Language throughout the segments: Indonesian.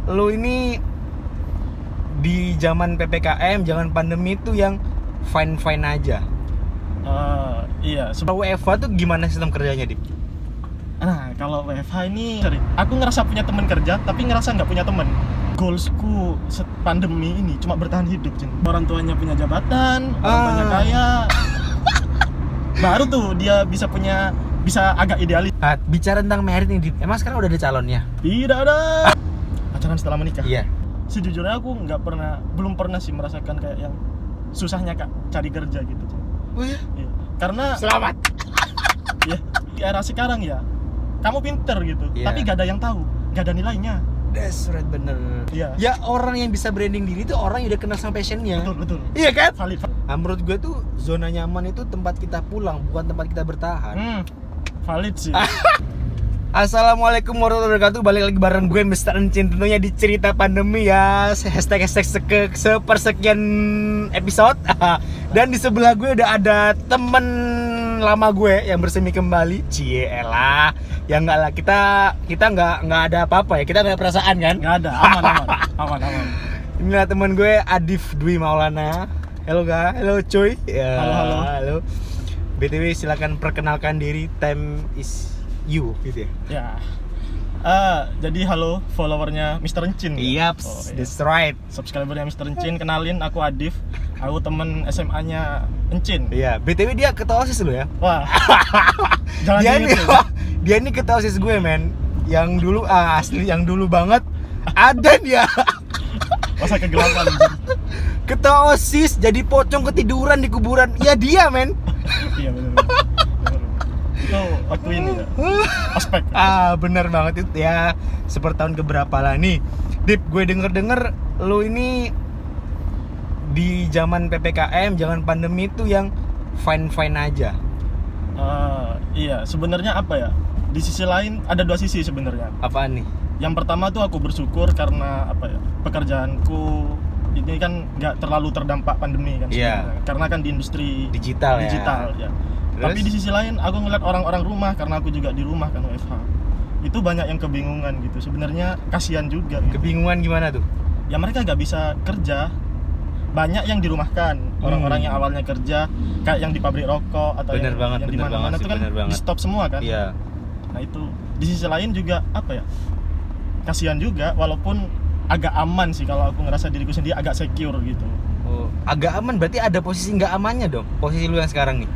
lu ini di zaman PPKM, zaman pandemi itu yang fine-fine aja. Iya. Kalau WFH tuh gimana sistem kerjanya, Dik? Nah, kalau WFH ini, aku ngerasa punya teman kerja, tapi ngerasa nggak punya teman. Goalsku pandemi ini cuma bertahan hidup, Jin. Orang tuanya punya jabatan, orang tuanya kaya, baru tuh dia bisa agak idealis. Bicara tentang merit nih, Dik. Emang sekarang udah ada calonnya? Tidak ada. Pacaran setelah menikah? Iya. Sejujurnya aku belum pernah sih merasakan kayak yang susahnya Kak cari kerja gitu. Oh iya? Iya. Karena Selamat. ya, di era sekarang ya, kamu pinter gitu, tapi gak ada yang tahu, gak ada nilainya. That's right, bener. Iya. Ya orang yang bisa branding diri itu orang yang udah kenal sama passionnya. Betul. Iya kan? Valid. Menurut gue tuh zona nyaman itu tempat kita pulang, bukan tempat kita bertahan. Valid sih. Assalamualaikum warahmatullahi wabarakatuh. Balik lagi bareng gue Mr. Encin, tentunya di cerita pandemi ya. Hashtag sepersekian episode. Dan di sebelah gue udah ada temen lama gue yang bersemi kembali. Cielah. Ya enggak lah, kita enggak ada apa-apa ya. Kita enggak ada perasaan kan? Nggak ada, aman. Inilah teman gue Adif Dwi Maulana. Halo guys, halo cuy. Ya, halo. BTW silakan perkenalkan diri. Time is you gitu ya. Ya. Jadi halo followernya Mr. Encin. Iya, that's right. Subscribernya Mr. Encin, kenalin aku Adif. Aku temen SMA-nya Encin. Iya, BTW dia ketua OSIS lu ya. Wah. Jangan dia ini ketua OSIS gue, men. Yang dulu asli yang dulu banget ada dia. Masa kegelapan. Ketua OSIS jadi pocong ketiduran di kuburan. Ya dia, men. Iya benar. Itu waktu ini ya. Ospek. Bener banget itu ya. Sepertahun keberapa lah nih. Dip, gue denger lu ini di zaman PPKM, zaman pandemi itu yang fine-fine aja. Iya, sebenarnya apa ya? Di sisi lain ada dua sisi sebenarnya. Apaan nih? Yang pertama tuh aku bersyukur karena apa ya? Pekerjaanku ini kan nggak terlalu terdampak pandemi kan sebenarnya. Karena kan di industri digital ya. Tapi di sisi lain aku ngeliat orang-orang rumah, karena aku juga di rumah kan WFH. Itu banyak yang kebingungan gitu. Sebenarnya kasihan juga. Gitu. Kebingungan gimana tuh? Ya mereka nggak bisa kerja. Banyak yang dirumahkan, orang-orang yang awalnya kerja kayak yang di pabrik rokok atau yang di mana-mana itu kan di stop semua kan. Iya. Nah itu di sisi lain juga apa ya? Kasihan juga, walaupun agak aman sih kalau aku ngerasa diriku sendiri agak secure gitu. Oh, agak aman berarti ada posisi nggak amannya dong? Posisi lu yang sekarang nih?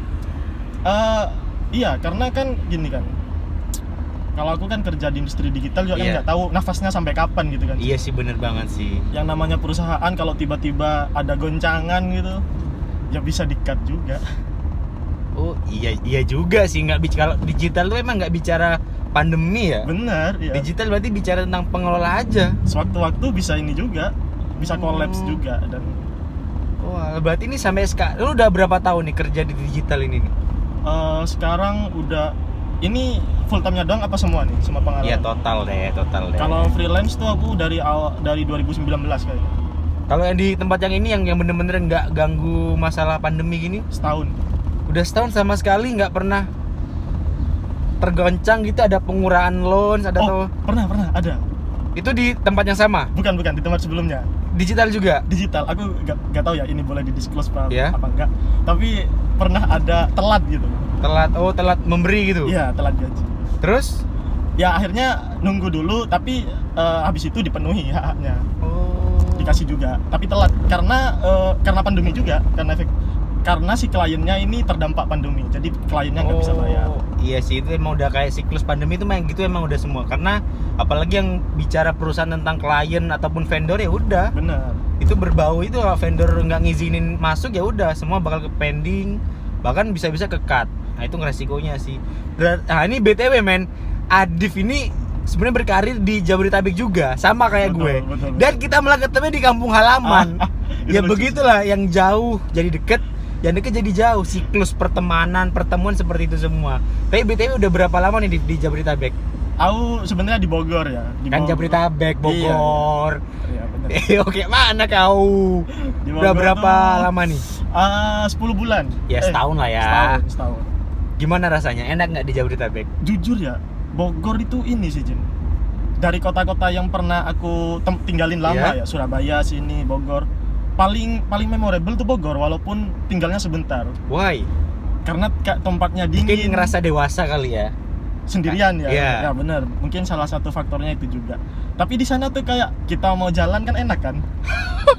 Iya, karena kan gini kan. Kalau aku kan kerja di industri digital juga kan nggak tahu nafasnya sampai kapan gitu kan. Iya sih, bener banget sih. Yang namanya perusahaan kalau tiba-tiba ada goncangan gitu, ya bisa di-cut juga. Oh iya juga sih, kalau digital tuh emang nggak bicara pandemi ya. Bener, iya. Digital berarti bicara tentang pengelola aja. Sewaktu-waktu bisa ini juga, bisa collapse juga dan. Wah, berarti ini sampai sekarang lu udah berapa tahun nih kerja di digital ini nih? Sekarang udah ini full time-nya doang apa semua nih? Semua pengalaman? Iya, total deh. Kalau freelance tuh aku dari 2019 kayaknya. Kalau yang di tempat yang ini yang bener-bener nggak ganggu masalah pandemi gini? Setahun. Udah setahun sama sekali nggak pernah tergoncang gitu, ada pengurangan loan, ada pernah ada. Itu di tempat yang sama? Bukan di tempat sebelumnya. Digital juga? Digital, aku nggak tahu ya ini boleh di-disclose apa enggak. Tapi pernah ada telat gitu. Telat memberi gitu? Iya, telat gaji. Terus? Ya akhirnya nunggu dulu, tapi habis itu dipenuhi haknya. Dikasih juga, tapi telat karena pandemi juga, karena si kliennya ini terdampak pandemi, jadi kliennya nggak bisa bayar. Iya sih, itu emang udah kayak siklus pandemi itu emang gitu, emang udah semua. Karena apalagi yang bicara perusahaan tentang klien ataupun vendor ya udah. Bener. Itu berbau itu, vendor nggak ngizinin masuk ya udah, semua bakal ke pending, bahkan bisa-bisa ke cut. Nah itu resikonya sih. Nah ini BTW men, Adif ini sebenarnya berkarir di Jabodetabek juga, sama kayak gue. Betul. Dan kita malah ketemu di kampung halaman. Ya begitulah, yang jauh jadi deket, yang deket jadi jauh. Siklus pertemanan seperti itu semua. Tapi BTW udah berapa lama nih di Jabodetabek? Aku sebenarnya di Bogor ya. Kan Jabodetabek, Bogor. Iya benar. Oke, mana kau? Udah berapa lama nih? 10 bulan. Ya setahun lah ya. Setahun. Gimana rasanya? Enak nggak di Jabodetabek? Jujur ya, Bogor itu ini sih Jin. dari kota-kota yang pernah aku tinggalin lama ya, Surabaya, sini, Bogor, paling memorable tuh Bogor, walaupun tinggalnya sebentar. Why? Karena tempatnya Mungkin dingin. ngerasa dewasa kali ya. Sendirian ya. Iya. Ya benar. Mungkin salah satu faktornya itu juga. Tapi di sana tuh kayak kita mau jalan kan enak kan.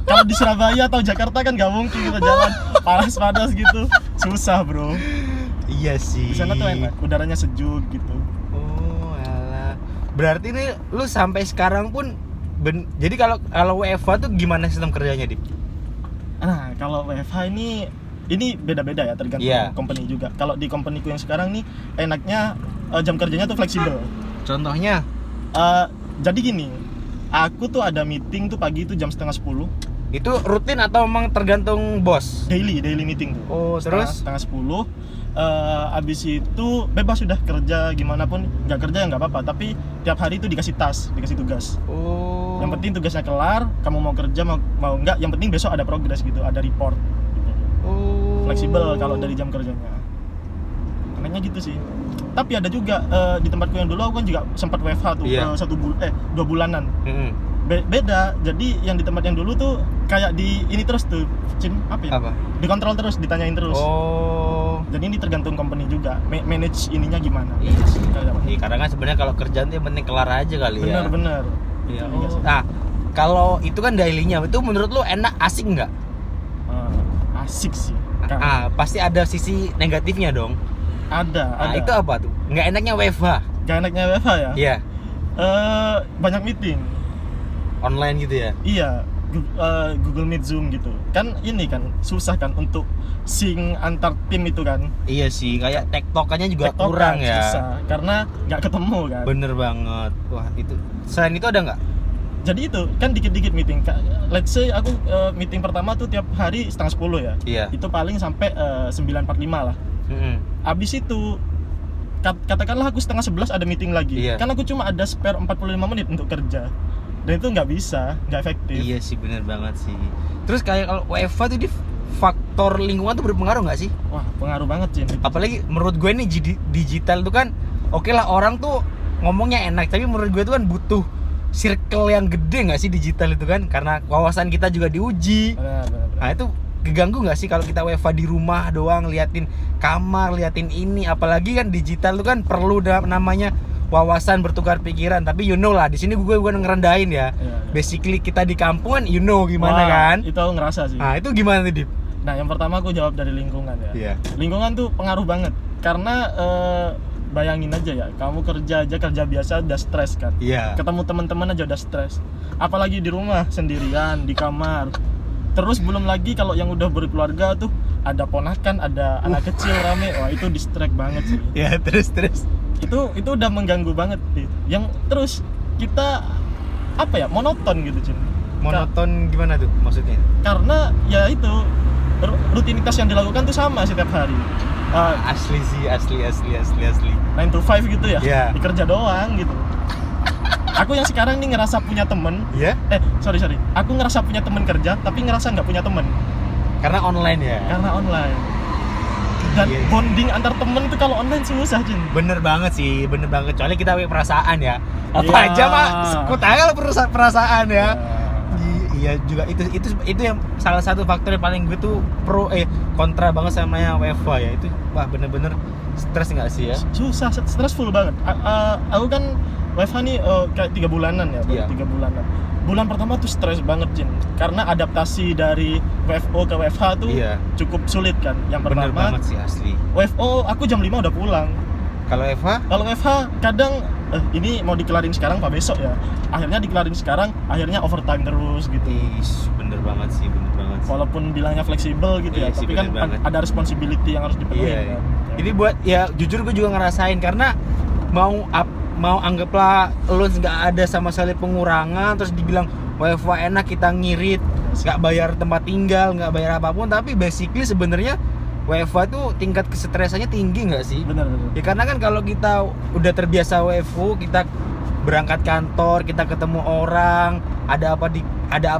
Kalau di Surabaya atau Jakarta kan nggak mungkin kita jalan panas-panas gitu. Susah, bro. Iya sih. Di sana tuh enak, udaranya sejuk gitu. Oh, alah. Berarti nih lu sampai sekarang pun jadi kalau WFH tuh gimana sistem kerjanya, Dip? Nah, kalau WFH ini beda-beda ya, tergantung company juga. Kalau di companyku yang sekarang nih enaknya jam kerjanya tuh fleksibel. Contohnya? Jadi gini, aku tuh ada meeting tuh pagi itu jam 9:30. Itu rutin atau memang tergantung bos? Daily meeting tuh. Oh, terus? 9:30. Abis itu bebas sudah kerja gimana pun, nggak kerja ya nggak apa-apa. Tapi tiap hari itu dikasih tugas. Oh. Yang penting tugasnya kelar, kamu mau kerja mau nggak, yang penting besok ada progres gitu, ada report. Gitu. Oh. Fleksibel kalau dari jam kerjanya. Enaknya gitu sih. Tapi ada juga di tempatku yang dulu aku kan juga sempat WFH tuh 2 bulanan. Beda. Jadi yang di tempat yang dulu tuh kayak di ini terus tuh, apa ya? Dikontrol terus, ditanyain terus. Oh. Jadi ini tergantung company juga, manage ininya gimana. Iya sih. Iya, karena kan sebenarnya kalau kerjaan tuh yang penting kelar aja kali ya. Bener. Iya. Oh. Nah, kalau itu kan daily-nya, itu menurut lu enak, asik nggak? Asik sih. Pasti ada sisi negatifnya dong. Ada. Itu apa tuh? Nggak enaknya WFH? Nggak enaknya WFH ya? Iya. Banyak meeting. Online gitu ya? Iya. Google Meet, Zoom gitu. Kan ini kan susah kan untuk sync antar tim itu kan. Iya sih, kayak tektokannya juga kurang ya. Susah, karena nggak ketemu kan. Bener banget. Wah, itu. Selain itu ada nggak? Jadi itu kan dikit-dikit meeting. Let's say aku meeting pertama tuh tiap hari 9:30 ya. Iya. Itu paling sampai 9:45 lah. Abis itu katakanlah aku 10:30 ada meeting lagi. Iya. Kan aku cuma ada spare 45 menit untuk kerja. Dan itu nggak bisa, nggak efektif. Iya sih, bener banget sih. Terus kayak kalau WFH tuh di faktor lingkungan tuh berpengaruh nggak sih? Wah, pengaruh banget sih. Apalagi menurut gue nih digital tuh kan oke lah, orang tuh ngomongnya enak, tapi menurut gue tuh kan butuh circle yang gede nggak sih digital itu kan, karena wawasan kita juga diuji. Benar. Nah itu keganggu nggak sih kalau kita WFH di rumah doang, liatin kamar, liatin ini, apalagi kan digital tuh kan perlu namanya wawasan, bertukar pikiran. Tapi you know lah, di sini gue bukan ngerendahin ya. Basically kita di kampung kan, you know gimana. Kan? Itu aku ngerasa sih. Nah itu gimana tuh, Dip? Nah yang pertama aku jawab dari lingkungan ya. Iya. Lingkungan tuh pengaruh banget. Karena bayangin aja ya, kamu kerja biasa udah stres kan. Iya. Ketemu teman-teman aja udah stres. Apalagi di rumah sendirian di kamar. Terus belum lagi kalau yang udah berkeluarga tuh ada ponakan, ada anak kecil rame. Wah itu distract banget sih. Ya terus. Itu udah mengganggu banget nih. Yang terus kita apa ya, monoton gitu Cin. Monoton gimana tuh maksudnya? Karena ya itu rutinitas yang dilakukan tuh sama setiap hari. Asli 9 to 5 gitu ya. Yeah. Dikerja doang gitu. Aku yang sekarang nih ngerasa punya temen. Iya? Sorry. Aku ngerasa punya temen kerja, tapi ngerasa nggak punya temen. Karena online ya? Karena online. Dan bonding antar temen tuh kalau online susah, Jin. Bener banget. Soalnya kita punya perasaan ya. Apa aja mah, sekut aja perasaan ya. Iya juga, itu yang salah satu faktor yang paling gue tuh kontra banget sama yang WFH ya. Itu wah bener-bener stres nggak sih ya? Susah, stressful banget. Aku kan WFH nih kayak 3 bulanan ya, 3 bulanan. Bulan pertama tuh stres banget, Jin. Karena adaptasi dari WFO ke WFH tuh cukup sulit kan. Yang pertama, bener banget sih asli. WFO aku jam 5 udah pulang. Kalau WFH kadang ini mau dikelarin sekarang apa besok ya. Akhirnya dikelarin sekarang, akhirnya overtime terus gitu. Bener banget sih. Walaupun bilangnya fleksibel gitu ya, tapi kan ada responsibility yang harus dipenuhi. Kan? Jadi buat ya jujur gue juga ngerasain, karena mau anggaplah lu nggak ada sama sekali pengurangan, terus dibilang WFH enak, kita ngirit, nggak bayar tempat tinggal, nggak bayar apapun, tapi basically sebenarnya WFH tuh tingkat kesetresannya tinggi nggak sih? Benar. Ya karena kan kalau kita udah terbiasa WFH, kita berangkat kantor, kita ketemu orang, ada apa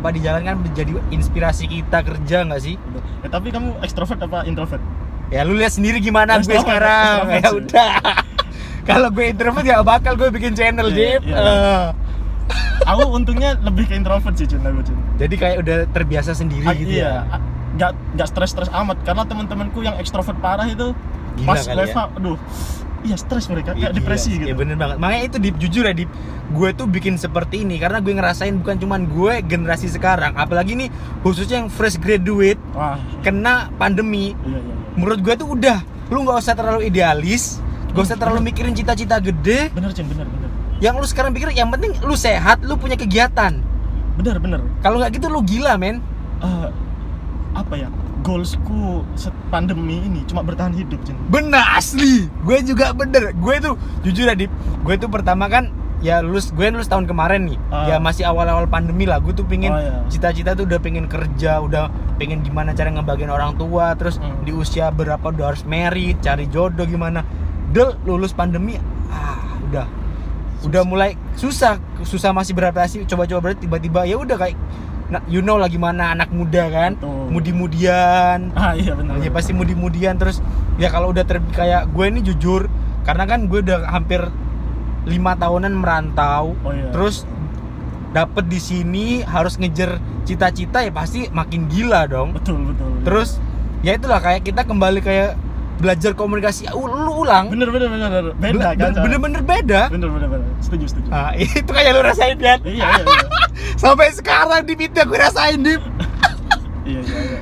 di jalan kan menjadi inspirasi kita kerja nggak sih? Ya, tapi kamu ekstrovert apa introvert? Ya lu lihat sendiri gimana gue sekarang. Ya udah. Kalau gue introvert ya bakal gue bikin channel, Jip. Aku untungnya lebih ke introvert sih, Cun. Jadi kayak udah terbiasa sendiri gitu Iya, ya. nggak stres amat karena teman-temanku yang ekstrovert parah itu Gila pas kali WFH, aduh, iya stres mereka, kayak depresi gitu. Iya bener banget. Makanya itu Dip, jujur ya Dip, gue tuh bikin seperti ini karena gue ngerasain bukan cuman gue generasi sekarang, apalagi nih khususnya yang fresh graduate Wah, kena pandemi. iya. Menurut gue tuh udah, lu nggak usah terlalu idealis, gak usah terlalu mikirin cita-cita gede. Bener, Cun, bener. Yang lu sekarang pikir yang penting lu sehat, lu punya kegiatan. Bener. Kalau nggak gitu lu gila, men. Apa ya? Goalsku pandemi ini cuma bertahan hidup, Cun. Bener asli. Gue juga bener. Gue tuh jujur ya Dip, gue tuh pertama kan ya lulus tahun kemarin nih. Ya masih awal-awal pandemi lah. Gue tuh pengen cita-cita tuh udah pengen kerja, udah pengen gimana cara ngebagiin orang tua, terus di usia berapa udah harus married, cari jodoh gimana. Lulus pandemi, udah mulai susah masih beradaptasi, coba-coba berarti tiba-tiba ya udah kayak you know lah gimana anak muda kan. Mudi-mudian. Iya benar. Ya pasti mudi-mudian, terus ya kalau udah kayak gue ini jujur karena kan gue udah hampir 5 tahunan merantau. Terus dapet di sini harus ngejar cita-cita, ya pasti makin gila dong. Betul. Terus ya itulah kayak kita kembali kayak belajar komunikasi ulang. Bener. Beda kan? Bener-bener beda. Bener. Setuju. Nah, itu kayak lu rasain kan? Iya. Sampai sekarang di pintu gue rasain Dip. Iya.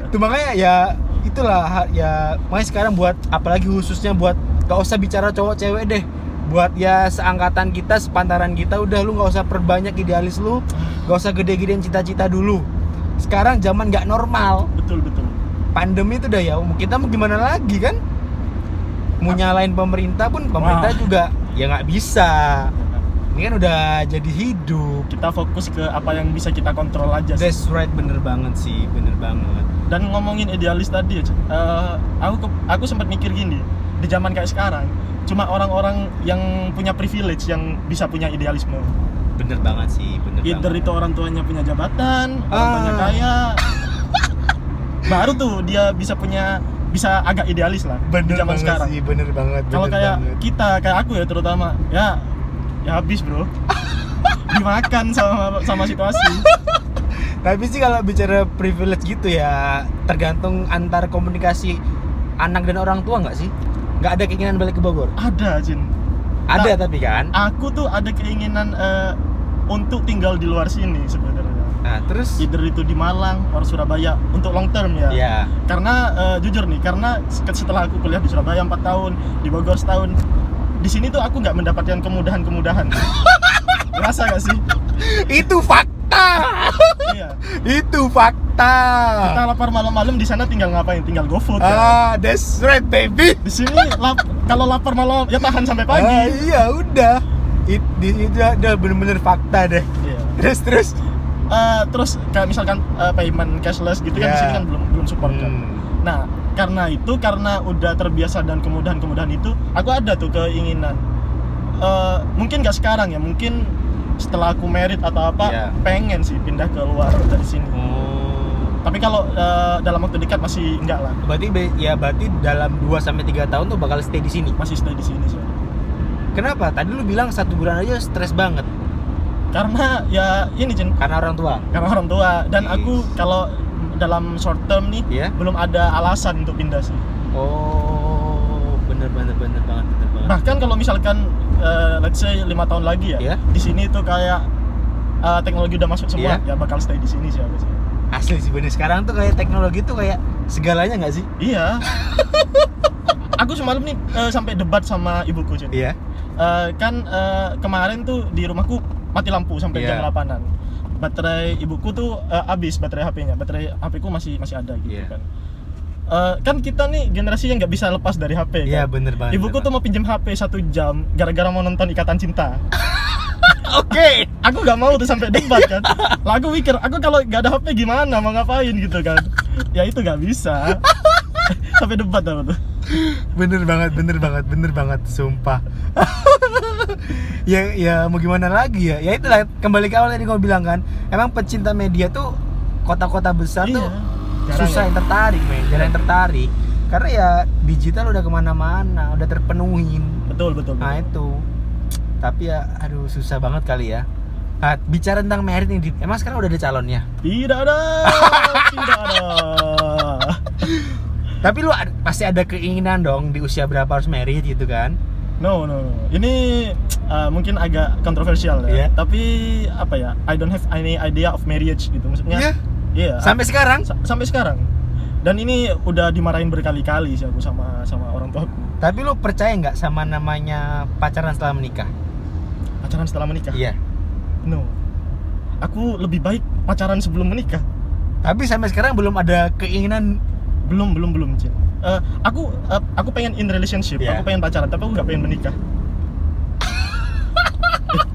Itu makanya ya itulah ya, makanya sekarang buat apalagi khususnya buat gak usah bicara cowok cewek deh. Buat ya seangkatan kita, sepantaran kita, udah lu gak usah perbanyak idealis lu, gak usah gede-gedein cita-cita dulu. Sekarang zaman gak normal. Betul. Pandemi itu udah ya, kita mau gimana lagi kan? Mau nyalain pemerintah pun pemerintah juga ya nggak bisa. Ini kan udah jadi hidup. Kita fokus ke apa yang bisa kita kontrol aja sih. That's right, bener banget sih, bener banget. Dan ngomongin idealis tadi ya, aku sempat mikir gini, di zaman kayak sekarang cuma orang-orang yang punya privilege yang bisa punya idealisme. Bener banget sih, bener Either banget. itu orang tuanya punya jabatan, orang tuanya kaya, baru tuh dia bisa agak idealis lah. Bener di zaman banget sekarang sih, bener banget. Kalau kayak kayak aku ya terutama, ya habis bro. Dimakan sama situasi. Tapi sih kalau bicara privilege gitu ya, tergantung antar komunikasi anak dan orang tua nggak sih? Nggak ada keinginan balik ke Bogor? Ada, Jin. Ada tapi kan? Aku tuh ada keinginan untuk tinggal di luar sini sebenarnya. Nah, terus Either itu di Malang atau Surabaya untuk long term ya. Iya. Karena jujur nih, karena setelah aku kuliah di Surabaya 4 tahun, di Bogor setahun, di sini tuh aku nggak mendapatkan kemudahan. Ngerasa gak sih? Itu fakta. Iya. Itu fakta. Kita lapar malam-malam di sana tinggal ngapain? Tinggal GoFood kan? That's right baby. Di sini kalau lapar malam ya tahan sampai pagi. Iya udah. Itu udah bener-bener fakta deh. Iya. Terus Terus kayak misalkan payment cashless gitu kan di sini kan belum support kan. Nah, karena udah terbiasa dan kemudahan itu, aku ada tuh keinginan. Mungkin nggak sekarang ya, mungkin setelah aku married atau apa, pengen sih pindah ke luar dari sini. Tapi kalau dalam waktu dekat masih enggak lah. Berarti dalam 2-3 tahun tuh bakal stay di sini. Masih stay di sini sih. Kenapa? Tadi lu bilang 1 bulan aja stres banget. Karena ya ini Cin, Karena orang tua. Dan aku kalau dalam short term nih belum ada alasan untuk pindah sih. Oh, bener banget. Bahkan kalau misalkan let's say 5 tahun lagi ya, di sini tuh kayak teknologi udah masuk semua, ya bakal stay di sini sih aku sih. Asli sih bener, sekarang tuh kayak teknologi tuh kayak segalanya nggak sih? Iya. Aku semalam nih sampai debat sama ibuku Cin. Iya. Kemarin tuh di rumahku mati lampu sampai jam 8-an. Baterai ibuku tuh habis baterai HP-nya. Baterai HP-ku masih ada gitu kan. Kan kita nih generasi yang nggak bisa lepas dari HP kan. Iya bener banget. Ibuku tuh mau pinjam HP 1 jam gara-gara mau nonton Ikatan Cinta. Oke. Aku nggak mau tuh sampai debat kan. Lah aku mikir, aku kalau nggak ada HP gimana mau ngapain gitu kan. Ya itu nggak bisa. Sampai debat apa tuh. Bener banget, sumpah. ya mau gimana lagi ya? Ya itulah, kembali ke awal tadi gue bilang kan, emang pecinta media tuh kota-kota besar tuh susah yang tertarik, jarang yang tertarik. Karena ya digital udah kemana-mana, udah terpenuhin. Betul. Nah itu. Tapi ya, aduh susah banget kali ya. Nah, bicara tentang merit nih, Dip. Emang sekarang udah ada calonnya? Tidak ada. Tidak ada. Tapi lu pasti ada keinginan dong di usia berapa harus merit gitu kan? No. Ini mungkin agak kontroversial ya. Iya. Tapi apa ya? I don't have any idea of marriage gitu. Maksudnya. Iya. Sampai sekarang? Sampai sekarang. Dan ini udah dimarahin berkali-kali sih aku sama orang tuaku. Tapi lu percaya nggak sama namanya pacaran setelah menikah? Pacaran setelah menikah? Iya. No. Aku lebih baik pacaran sebelum menikah. Tapi sampai sekarang belum ada keinginan. Belum, Cin. Aku pengen in relationship, Yeah. aku pengen pacaran, tapi aku nggak pengen menikah.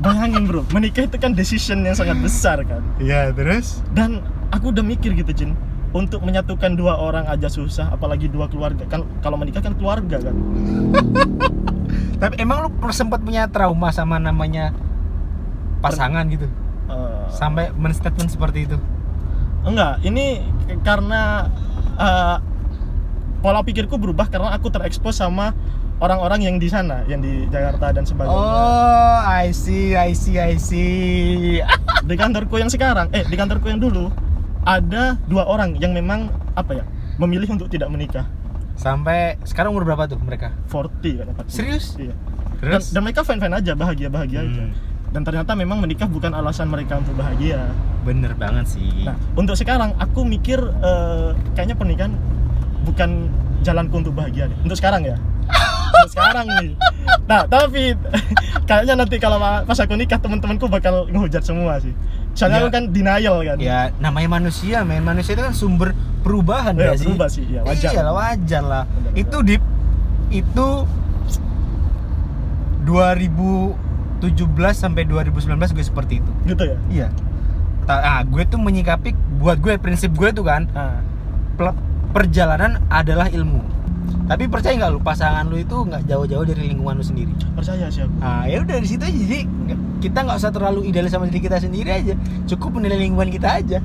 Bayangin bro, menikah itu kan decision yang sangat besar kan. Iya, terus? Dan aku udah mikir gitu Cin, untuk menyatukan dua orang aja susah, apalagi dua keluarga. Kan kalau menikah kan keluarga kan. Tapi emang lu sempat punya trauma sama namanya pasangan gitu? Sampai men-statement seperti itu? Enggak, ini karena pola pikirku berubah karena aku terekspos sama orang-orang yang di sana, yang di Jakarta dan sebagainya. Oh, I see. Di kantorku yang sekarang, di kantorku yang dulu ada 2 orang yang memang apa ya, memilih untuk tidak menikah. Sampai sekarang umur berapa tuh mereka? 40 kan, 40. Serius? Iya. Terus? Dan mereka fine-fine aja, bahagia-bahagia aja. Dan ternyata memang menikah bukan alasan mereka untuk bahagia. Bener banget sih. Nah, untuk sekarang aku mikir kayaknya pernikahan bukan jalanku untuk bahagia deh. Untuk sekarang ya. Untuk sekarang nih. Nah, tapi kayaknya nanti kalau pas aku nikah teman-temanku bakal ngehujat semua sih. Soalnya Ya. aku kan denial kan. Ya, namanya manusia, men. Manusia itu kan sumber perubahan Ya, nggak sih? berubah sih, ya wajar. Iya lah, wajar lah. Bener. Itu itu 2017 sampai 2019 gue seperti itu. Gitu ya. Iya. Gue tuh menyikapi, buat gue prinsip gue tuh kan, Nah, perjalanan adalah ilmu. Tapi percaya nggak lu, pasangan lu itu nggak jauh-jauh dari lingkungan lu sendiri. percaya sih aku. Ya udah di situ aja. Jadi kita nggak usah terlalu idealis sama diri kita sendiri aja. Cukup menilai lingkungan kita aja.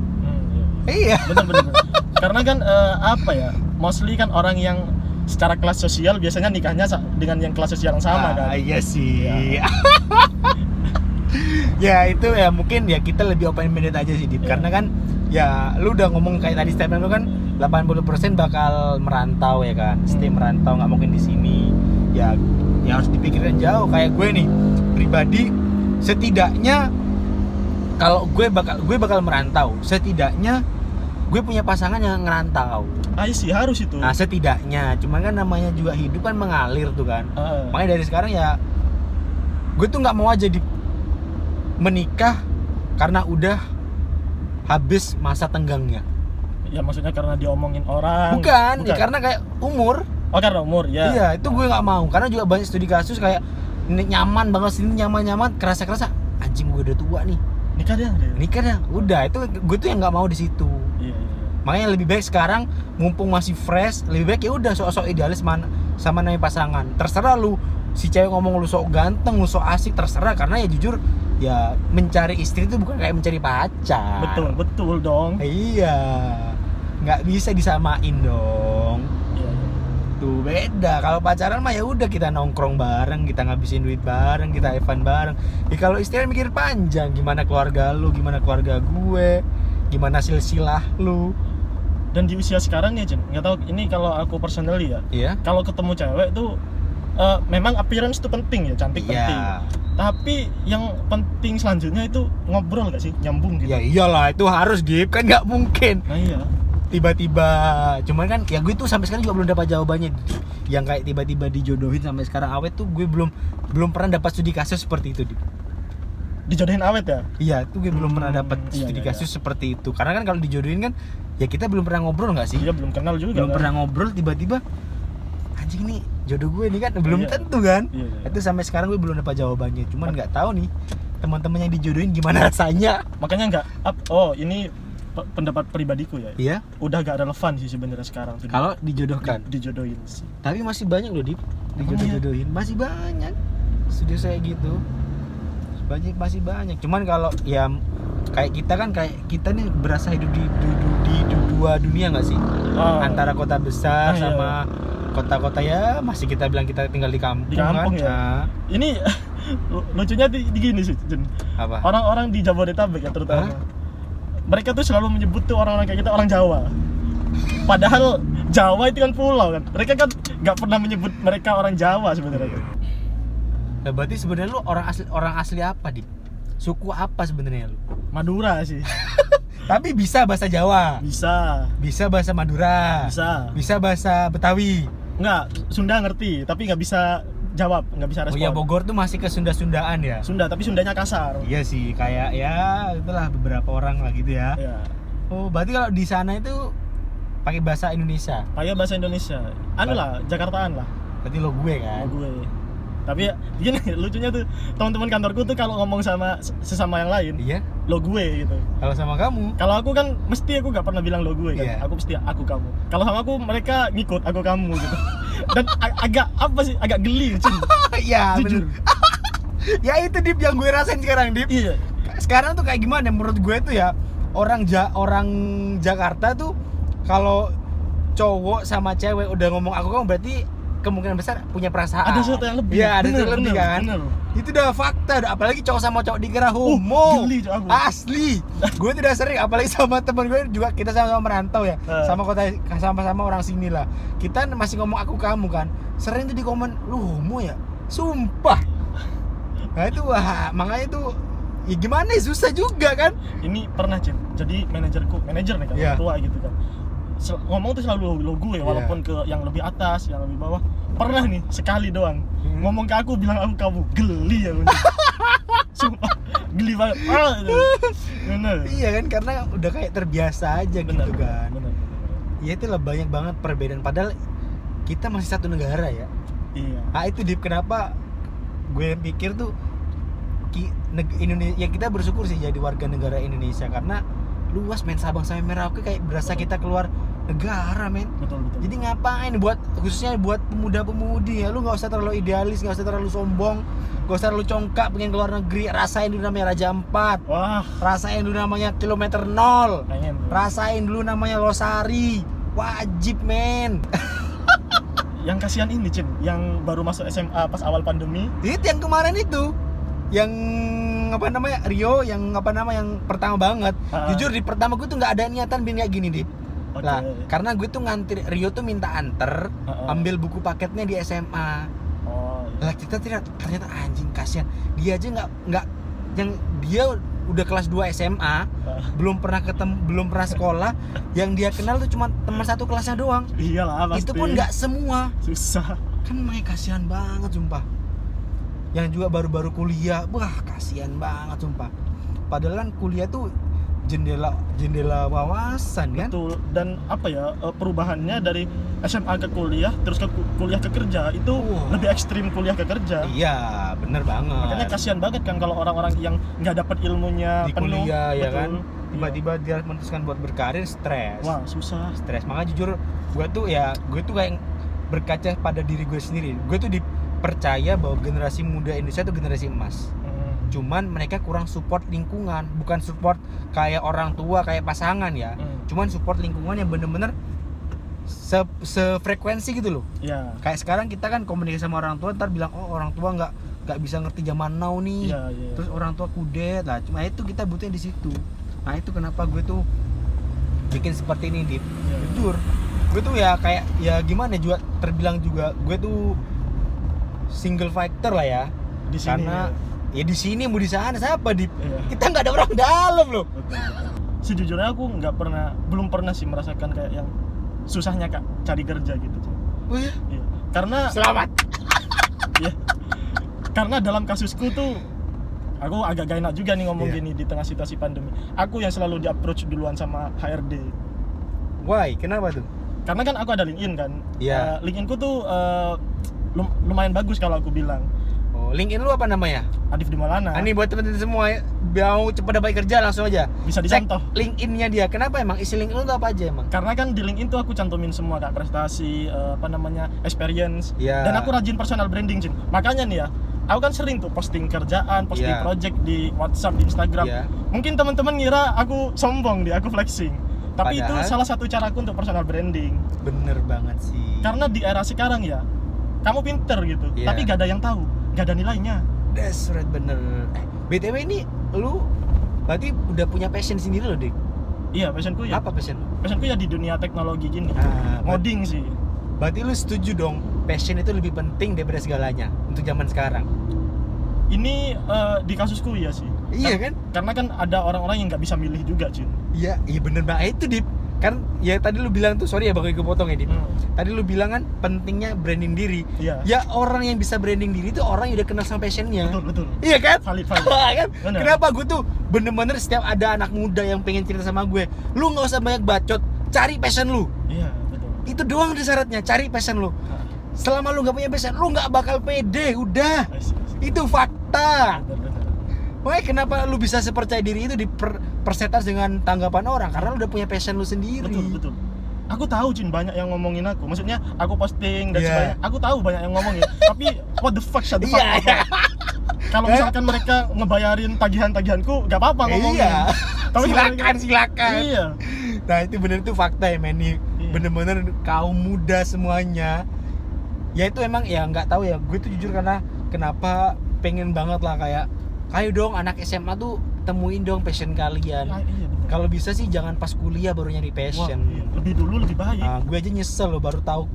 Iya. Iya. Bener. Karena kan apa ya, mostly kan orang yang secara kelas sosial biasanya nikahnya dengan yang kelas sosial yang sama kan. Iya sih. Ya. Ya itu ya mungkin ya kita lebih open minded aja sih, Dip. Iya. Karena kan ya lu udah ngomong kayak tadi statement lu kan 80% bakal merantau ya kan. Stay merantau, nggak mungkin di sini. Ya harus dipikirkan jauh. Kayak gue nih pribadi, setidaknya kalau gue bakal merantau, setidaknya gue punya pasangan yang ngerantau. Sih harus itu. Nah setidaknya, cuman kan namanya juga hidup kan mengalir tuh kan. Makanya dari sekarang ya gue tuh nggak mau aja menikah karena udah habis masa tenggangnya. Ya maksudnya karena diomongin orang. Bukan. Ya, karena kayak umur. Oh, karena umur ya. Iya, itu gue nggak mau. Karena juga banyak studi kasus kayak ini nyaman banget sini, nyaman, kerasa anjing gue udah tua nih. Nikah dah. Udah, itu gue tuh yang nggak mau di situ. Iya. Makanya lebih baik sekarang mumpung masih fresh, lebih baik ya udah sok-sok idealis sama namanya pasangan. Terserah lu si cewek ngomong lu sok ganteng, lu sok asik, terserah. Karena ya jujur ya mencari istri itu bukan kayak mencari pacar. Betul dong. Iya, nggak bisa disamain dong. Iya. Tuh beda. Kalau pacaran mah ya udah kita nongkrong bareng, kita ngabisin duit bareng, kita have fun bareng. Kalau istri mikir panjang, gimana keluarga lu, gimana keluarga gue, gimana silsilah lu. Dan di usia sekarang ya Jen, nggak tahu ini kalau aku personally ya. Iya. Kalau ketemu cewek tuh memang appearance itu penting ya, cantik penting. Tapi yang penting selanjutnya itu ngobrol gak sih, nyambung gitu. Ya iyalah, itu harus Gip, kan nggak mungkin Nah iya. tiba-tiba. Cuman kan ya gue tuh sampai sekarang juga belum dapat jawabannya. Yang kayak tiba-tiba dijodohin sampai sekarang awet tuh gue belum pernah dapat studi kasus seperti itu, Dip. Dijodohin awet ya? Iya, itu gue belum pernah dapat Iya, studi iya, kasus seperti itu. Karena kan kalau dijodohin kan ya kita belum pernah ngobrol nggak sih? Iya, belum kenal juga. Belum kan? pernah ngobrol, tiba-tiba anjing nih jodoh gue nih kan belum Iya. tentu kan. Iya. Itu sampai sekarang gue belum dapat jawabannya. Cuman nggak tahu nih teman-teman yang dijodohin gimana rasanya. Makanya nggak ini pendapat pribadiku ya. Iya. Udah gak relevan sih sebenarnya sekarang tuh. Kalau dijodohkan. Dijodohin sih. Tapi masih banyak loh, Dip. Dijodoh-jodohin masih banyak. Studio saya gitu. Masih banyak. Cuman kalau ya kayak kita nih berasa hidup di dua dunia nggak sih? Antara kota besar sama kota-kota ya masih kita bilang kita tinggal di kampung, Di kampung kan? ya. Ini Lucunya di gini sih, Jen. Apa? Orang-orang di Jabodetabek ya terutama. Mereka tuh selalu menyebut tuh orang-orang kayak kita orang Jawa. Padahal Jawa itu kan pulau kan. Mereka kan nggak pernah menyebut mereka orang Jawa sebenarnya. Nah, berarti sebenarnya lu orang asli apa, Dip? Suku apa sebenarnya lu? Madura sih. Tapi bisa bahasa Jawa. Bisa Bahasa Madura. Bisa bahasa Betawi. Enggak, Sunda ngerti, tapi nggak bisa jawab, nggak bisa Oh respon. iya, Bogor tuh masih ke Sunda-Sundaan ya? Sunda, tapi Sundanya kasar. Iya sih, kayak ya itulah beberapa orang lah gitu ya. Ya. Oh, berarti kalau di sana itu pakai bahasa Indonesia. Pakai bahasa Indonesia. Anu lah, Jakartaan lah. Berarti lo gue kan? Sama gue. Tapi ya, gini lucunya tuh teman-teman kantorku tuh kalau ngomong sama sesama yang lain, Iya. lo gue gitu. Kalau sama kamu? Kalau aku kan mesti aku nggak pernah bilang lo gue kan. Iya. Aku mesti aku kamu. Kalau sama aku mereka ngikut aku kamu gitu. Dan agak apa sih? Agak geli, Cin. Iya, Jujur. bener. Ya itu Dip yang gue rasain sekarang, Dip. Iya. Sekarang tuh kayak gimana menurut gue tuh ya, orang Jakarta tuh kalau cowok sama cewek udah ngomong aku kamu berarti kemungkinan besar punya perasaan. Ada sesuatu yang lebih. Iya, ada Bener, sesuatu yang lebih bener, kan. bener. Itu udah fakta, apalagi cowok sama cowok dikira homo. geli tuh aku. Asli. Gue tidak sering, apalagi sama temen gue juga, kita sama-sama merantau ya. Sama orang sini lah. Kita masih ngomong aku kamu kan. Sering tuh di komen, lu homo ya? Sumpah. Nah itu makanya itu ya gimana ya, susah juga kan. Ini pernah, Cin. Jadi manajer nih kan, Iya. tua gitu kan. Ngomong tuh selalu lo gue walaupun ke yang lebih atas, yang lebih bawah. Pernah nih sekali doang ngomong ke aku bilang aku kamu, geli ya. Sumpah geli banget. Bener. Iya kan, karena udah kayak terbiasa aja Bener, gitu kan. bener. Ya itulah banyak banget perbedaan, padahal kita masih satu negara ya. Iya. Ah itu Dip, kenapa gue pikir tuh Indonesia ya, kita bersyukur sih jadi warga negara Indonesia karena luas men, Sabang sampai Merauke kayak berasa kita keluar negara men. Betul. Jadi ngapain khususnya buat pemuda-pemudi ya, lu nggak usah terlalu idealis, nggak usah terlalu sombong, nggak usah terlalu congkak pengen keluar negeri. Rasain dulu namanya Raja Ampat, Wah, rasain dulu namanya Kilometer 0, pengen. rasain dulu namanya Losari, wajib men. Yang kasihan ini, Cin, yang baru masuk SMA pas awal pandemi. Itu yang kemarin itu, yang apa namanya Rio, yang pertama banget. Jujur di pertama gue tuh nggak ada niatan bikin kayak gini Dip. Oke. Lah karena gue tuh ngantri, Rio tuh minta anter, ambil buku paketnya di SMA. Oh, iya. Lah kita ternyata anjing kasihan. Dia aja nggak yang dia udah kelas 2 SMA, belum pernah sekolah, yang dia kenal tuh cuma teman satu kelasnya doang. Iyalah pasti. Itu pun nggak semua. Susah. Kan makanya kasihan banget sumpah. Yang juga baru-baru kuliah, wah kasihan banget sumpah. Padahal kan kuliah tuh jendela wawasan kan. Betul. Dan apa ya, perubahannya dari SMA ke kuliah terus ke kuliah ke kerja itu lebih ekstrim kuliah ke kerja. Iya, bener banget. Makanya kasihan banget kan kalau orang-orang yang nggak dapat ilmunya di penuh. kuliah ya Betul. kan. Tiba-tiba dia memutuskan buat berkarir, stres. Wah, susah. Stres. Makanya jujur gue tuh kayak berkaca pada diri gue sendiri. Gue tuh dipercaya bahwa generasi muda Indonesia tuh generasi emas. Cuman mereka kurang support lingkungan, bukan support kayak orang tua, kayak pasangan ya. Cuman support lingkungan yang bener-bener sefrekuensi gitu loh. Iya. Kayak sekarang kita kan komunikasi sama orang tua, ntar bilang oh orang tua nggak bisa ngerti zaman now nih. Iya. Terus orang tua kudet lah. Cuma itu kita butuhnya di situ. Nah itu kenapa gue tuh bikin seperti ini Dip. Iya. Jujur, gue tuh ya kayak ya gimana juga terbilang juga gue tuh single fighter lah ya. Di sini. Karena ya di sini mau di sana siapa Dip? Iya. Kita nggak ada orang dalam loh. Betul. Sejujurnya aku belum pernah sih merasakan kayak yang susahnya Kak cari kerja gitu. Oh ya? Iya. Karena Selamat. ya, karena dalam kasusku tuh aku agak gak enak juga nih ngomong Iya. gini di tengah situasi pandemi. Aku yang selalu di-approach duluan sama HRD. Why? Kenapa tuh? Karena kan aku ada LinkedIn kan. Iya. LinkedIn-ku tuh lumayan bagus kalau aku bilang. Oh, LinkedIn lu apa namanya? Adif di Maulana. Ini buat teman-teman semua mau cepat dapat kerja langsung aja. Bisa Cek dicontoh. LinkedIn-nya dia. Kenapa emang? Isi LinkedIn lu tuh apa aja emang? Karena kan di LinkedIn tuh aku cantumin semua Kak, prestasi, experience. Iya. Dan aku rajin personal branding, Cin. Makanya nih ya, aku kan sering tuh posting kerjaan, posting Iya. project di WhatsApp, di Instagram. Iya. Mungkin teman-teman ngira aku sombong aku flexing. Tapi Padahal- itu salah satu caraku untuk personal branding. Bener banget sih. Karena di era sekarang ya, kamu pinter gitu, Iya. tapi gak ada yang tahu, gak ada nilainya. That's right, bener. BTW ini lu berarti udah punya passion sendiri loh, Dik. Iya, passionku ya. Apa passion lu? Passionku ya di dunia teknologi gini. Ah, Ngoding sih. Berarti lu setuju dong, passion itu lebih penting daripada segalanya untuk zaman sekarang. Ini di kasusku ya sih. Iya kan? Karena kan ada orang-orang yang nggak bisa milih juga, Jin. Iya bener banget itu, Dip. Kan ya tadi lu bilang tuh, sorry ya bakal gue potong ya, Dip. Tadi lu bilang kan pentingnya branding diri. Iya. Ya orang yang bisa branding diri itu orang yang udah kenal sama passionnya. Betul. Iya kan? Valid. Kan? Bener. Kenapa gue tuh bener-bener setiap ada anak muda yang pengen cerita sama gue, lu nggak usah banyak bacot, cari passion lu. Iya, betul. Itu doang di syaratnya, cari passion lu. Selama lu nggak punya passion, lu nggak bakal pede. Udah, itu fakta. Betul. Makanya kenapa lu bisa sepercaya diri itu dipersetas dengan tanggapan orang, karena lu udah punya passion lu sendiri. Betul. Aku tahu, Jin, banyak yang ngomongin aku. Maksudnya aku posting dan Iya. sebagainya. Aku tahu banyak yang ngomongin. Tapi what the fuck, shut the fuck Iya, up. Kalau misalkan mereka ngebayarin tagihan-tagihanku, gak apa-apa ngomongin. Iya. Tapi Silakan. Iya. Nah itu bener tuh fakta ya, men. Nih, Iya. bener-bener kaum muda semuanya. Ya itu emang ya nggak tahu ya. Gue tuh jujur karena kenapa pengen banget lah kayak, ayo dong anak SMA tuh temuin dong passion kalian. Iya, betul. Kalau bisa sih jangan pas kuliah baru nyari passion. Wah, iya. Lebih dulu lebih baik. Nah, gue aja nyesel loh baru tahu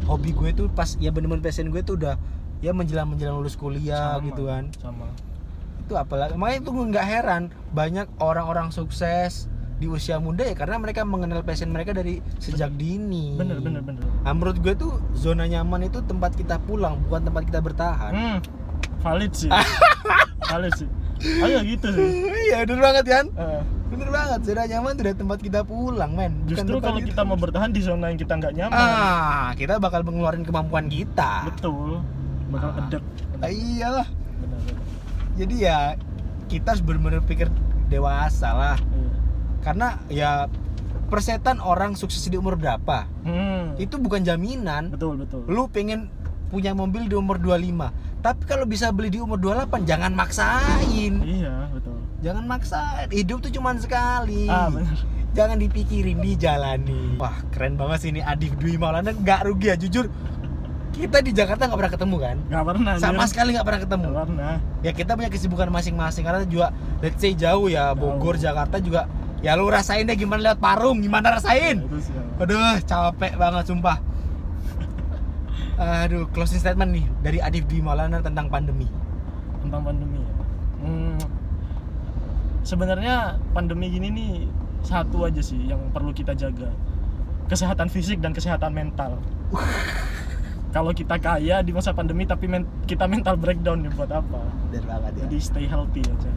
hobi gue tuh pas ya bener-bener passion gue tuh udah ya menjelang lulus kuliah Sama, gitu kan. Sama. Itu apalagi makanya itu gue nggak heran banyak orang-orang sukses di usia muda ya karena mereka mengenal passion mereka dari sejak dini. Bener. Nah, menurut gue tuh zona nyaman itu tempat kita pulang bukan tempat kita bertahan. Valid sih. Valid sih. Ayo gitu sih. Iya bener banget kan. Eh, Bener banget, zona nyaman itu udah tempat kita pulang, men. Bukan Justru tempat kalau kita mau bertahan di zona yang kita nggak nyaman. kita bakal mengeluarkan kemampuan kita. Betul. Bakal adapt. Iyalah. Bener. Jadi ya kita harus benar-benar pikir dewasa lah. Iya. Karena ya persetan orang sukses di umur berapa itu bukan jaminan. Betul. Lu pengen punya mobil di umur 25, tapi kalau bisa beli di umur 28 jangan maksain. Iya, betul. Jangan maksain, hidup tuh cuman sekali. Bener. Jangan dipikirin, dijalani. Wah keren banget sih ini Adif Dwi Maulana. Gak rugi ya, jujur kita di Jakarta gak pernah ketemu kan. Gak pernah. Sama sekali gak pernah ketemu. Gak pernah. Ya kita punya kesibukan masing-masing karena juga let's say jauh ya, Bogor, Jakarta juga. Ya lu rasain deh gimana lewat Parung, gimana rasain. Itu sih. Aduh capek banget sumpah. Aduh, closing statement nih dari Adif Dwi Maulana tentang pandemi. Tentang pandemi ya. Sebenarnya pandemi gini nih satu aja sih yang perlu kita jaga, kesehatan fisik dan kesehatan mental. Kalau kita kaya di masa pandemi tapi kita mental breakdown ya buat apa? Bener banget ya. Jadi stay healthy aja.